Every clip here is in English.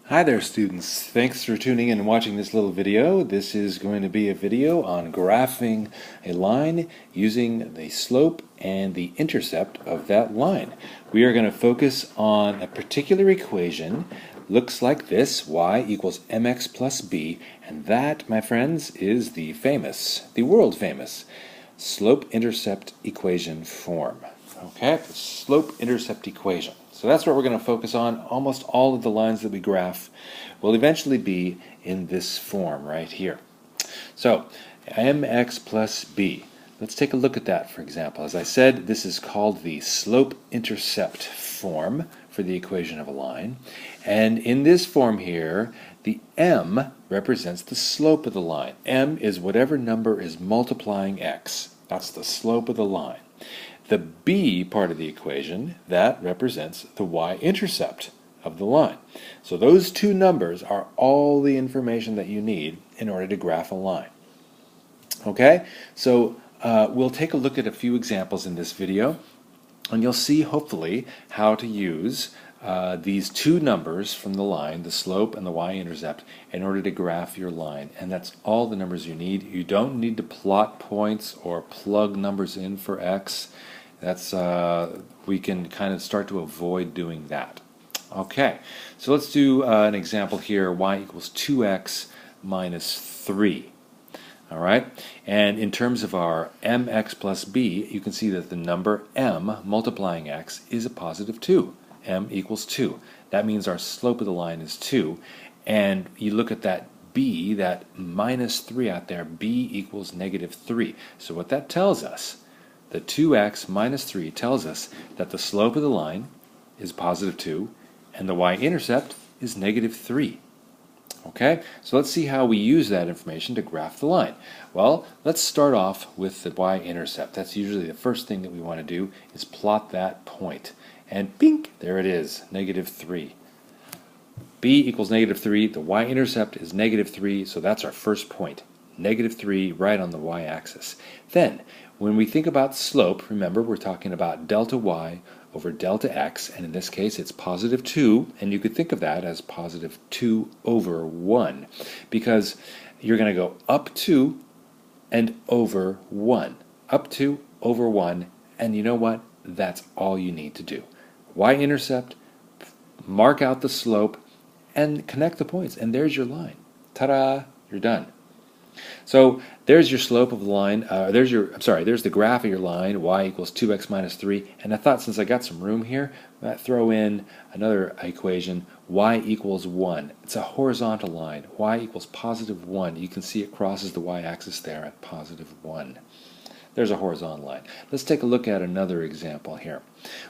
Hi there, students. Thanks for tuning in and watching this little video. This is going to be a video on graphing a line using the slope and the intercept of that line. We are going to focus on a particular equation. Looks like this: y equals mx plus b, and that, my friends, is the world famous slope-intercept equation form. Okay, the slope-intercept equation. So that's what we're going to focus on. Almost all of the lines that we graph will eventually be in this form right here. So mx plus b. Let's take a look at that, for example. As I said, this is called the slope-intercept form for the equation of a line. And in this form here, the m represents the slope of the line. M is whatever number is multiplying x. That's the slope of the line. The b part of the equation, that represents the y-intercept of the line. So those two numbers are all the information that you need in order to graph a line. Okay, so we'll take a look at a few examples in this video, and you'll see hopefully how to use these two numbers from the line, the slope and the y-intercept, in order to graph your line. And that's all the numbers you need. You don't need to plot points or plug numbers in for x. That's we can kind of start to avoid doing that. Okay, so let's do an example here. Y equals 2x minus 3. All right, and in terms of our mx plus b, you can see that the number m multiplying x is a positive 2. M equals 2. That means our slope of the line is 2. And you look at that b, that minus 3 out there, b equals negative 3. So what that tells us, the 2x minus 3 tells us that the slope of the line is positive 2 and the y-intercept is negative 3. Okay, so let's see how we use that information to graph the line. Well, let's start off with the y-intercept. That's usually the first thing that we want to do, is plot that point. And bink, there it is, negative 3. b equals negative 3, the y-intercept is negative 3, so that's our first point. Negative 3 right on the y-axis. Then, when we think about slope, remember we're talking about delta y over delta x, and in this case it's positive 2, and you could think of that as positive 2 over 1, because you're going to go up 2 and over 1. Up 2 over 1, and you know what? That's all you need to do. Y-intercept, mark out the slope, and connect the points, and there's your line. Ta-da! You're done. So there's your slope of the line, there's the graph of your line, y equals 2x minus 3, and I thought since I got some room here, I might throw in another equation, y equals 1. It's a horizontal line, y equals positive 1. You can see it crosses the y-axis there at positive 1. There's a horizontal line. Let's take a look at another example here.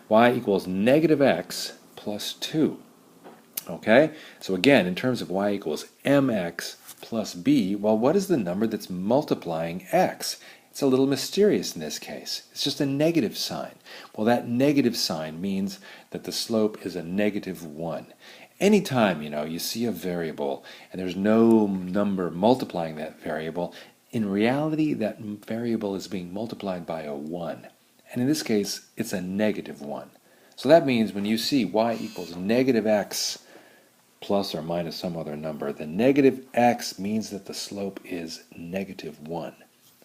Y equals negative x plus 2. Okay, so again, in terms of y equals mx plus b, well, what is the number that's multiplying x? It's a little mysterious in this case. It's just a negative sign. Well, that negative sign means that the slope is a negative 1. Anytime, you see a variable and there's no number multiplying that variable, in reality, that variable is being multiplied by a 1. And in this case, it's a negative 1. So that means when you see y equals negative x plus or minus some other number, the negative x means that the slope is negative 1.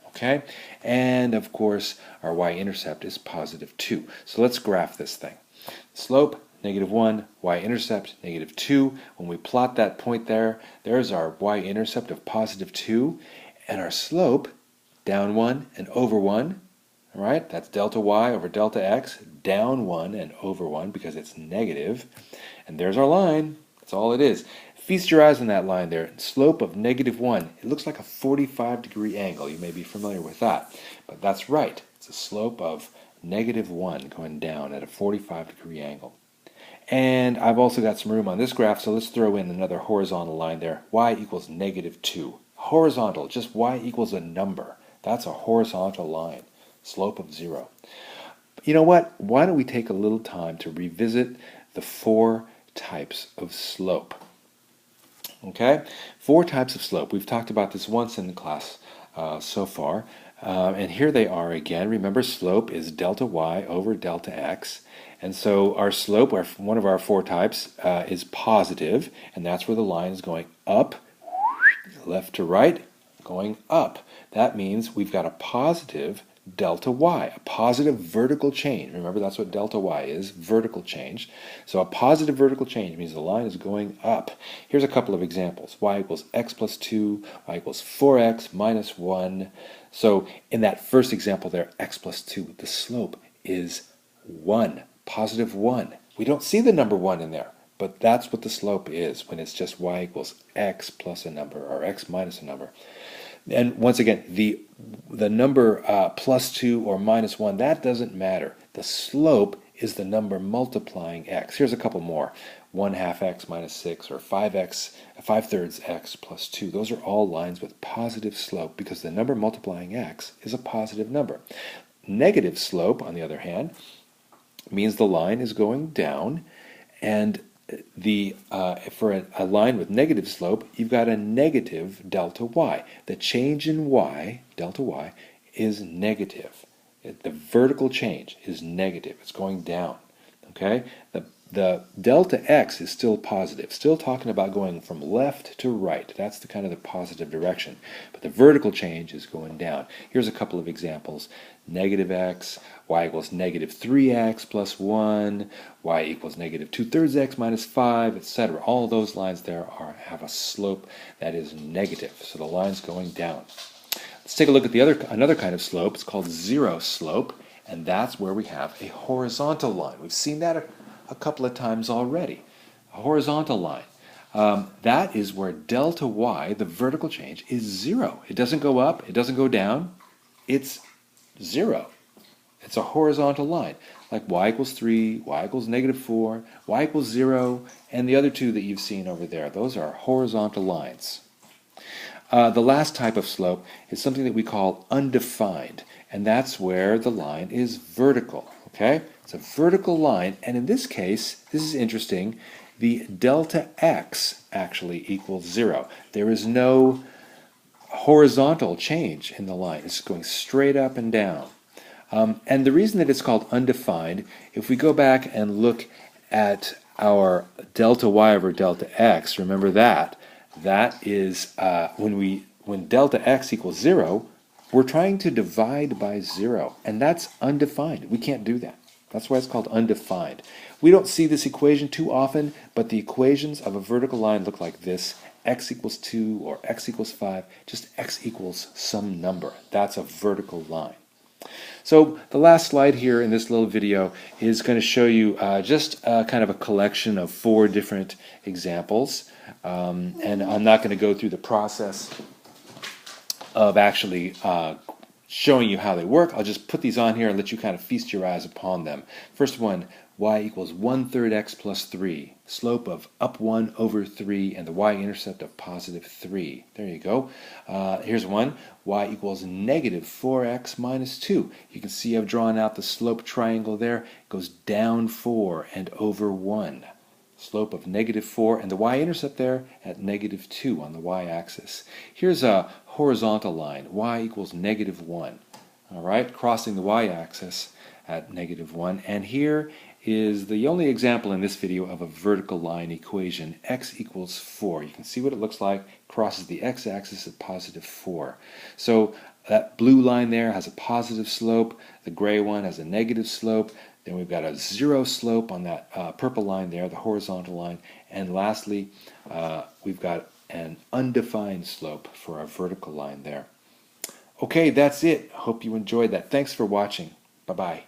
Okay? And of course, our y-intercept is positive 2. So let's graph this thing. Slope, negative 1, y-intercept, negative 2. When we plot that point there, there's our y-intercept of positive 2, and our slope, down 1 and over 1. All right? That's delta y over delta x, down 1 and over 1 because it's negative. And there's our line. That's all it is. Feast your eyes on that line there. Slope of negative 1. It looks like a 45-degree angle. You may be familiar with that. But that's right. It's a slope of negative 1 going down at a 45-degree angle. And I've also got some room on this graph, so let's throw in another horizontal line there. Y equals negative 2. Horizontal, just y equals a number. That's a horizontal line. Slope of 0. You know what? Why don't we take a little time to revisit the 4 types of slope. Okay? 4 types of slope. We've talked about this once in the class so far. And here they are again. Remember, slope is delta y over delta x. And so our slope, one of our four types, is positive, and that's where the line is going up, left to right, going up. That means we've got a positive delta y, a positive vertical change. Remember, that's what delta y is, vertical change. So a positive vertical change means the line is going up. Here's a couple of examples. Y equals x plus 2, y equals 4x minus 1. So in that first example there, x plus 2, the slope is 1, positive 1. We don't see the number 1 in there, but that's what the slope is when it's just y equals x plus a number or x minus a number. And once again, the number plus 2 or minus 1, that doesn't matter. The slope is the number multiplying x. Here's a couple more. 1/2 x minus 6 or 5/3 x plus 2. Those are all lines with positive slope because the number multiplying x is a positive number. Negative slope, on the other hand, means the line is going down, and for a line with negative slope, you've got a negative delta y. The change in y, delta y, is negative. The vertical change is negative. It's going down. Okay? The delta x is still positive. Still talking about going from left to right. That's the kind of the positive direction. But the vertical change is going down. Here's a couple of examples. Negative x, y equals negative 3x plus 1, y equals negative 2/3 x minus 5, etc. All of those lines there have a slope that is negative. So the line's going down. Let's take a look at another kind of slope. It's called zero slope, and that's where we have a horizontal line. We've seen that a couple of times already. A horizontal line. That is where delta y, the vertical change, is 0. It doesn't go up, it doesn't go down, it's 0. It's a horizontal line, like y equals 3, y equals negative 4, y equals 0, and the other two that you've seen over there. Those are horizontal lines. The last type of slope is something that we call undefined, and that's where the line is vertical. Okay? It's a vertical line, and in this case, this is interesting, the delta x actually equals 0. There is no horizontal change in the line. It's going straight up and down. And the reason that it's called undefined, if we go back and look at our delta y over delta x, remember that is when delta x equals 0, we're trying to divide by 0, and that's undefined. We can't do that. That's why it's called undefined. We don't see this equation too often, but the equations of a vertical line look like this. X equals 2 or x equals 5, just x equals some number. That's a vertical line. So the last slide here in this little video is going to show you just kind of a collection of 4 different examples. And I'm not going to go through the process of actually showing you how they work. I'll just put these on here and let you kind of feast your eyes upon them. First one, y equals 1/3 x plus 3. Slope of up 1 over 3 and the y-intercept of positive 3. There you go. Here's one, y equals negative 4x minus 2. You can see I've drawn out the slope triangle there. It goes down 4 and over 1. Slope of negative 4 and the y-intercept there at negative 2 on the y-axis. Here's a horizontal line, y equals negative 1. All right, crossing the y-axis at negative 1. And here is the only example in this video of a vertical line equation, x equals 4. You can see what it looks like, crosses the x-axis at positive 4. So that blue line there has a positive slope, the gray one has a negative slope, then we've got a 0 slope on that purple line there, the horizontal line, and lastly we've got an undefined slope for our vertical line there. Okay, that's it. Hope you enjoyed that. Thanks for watching. Bye-bye.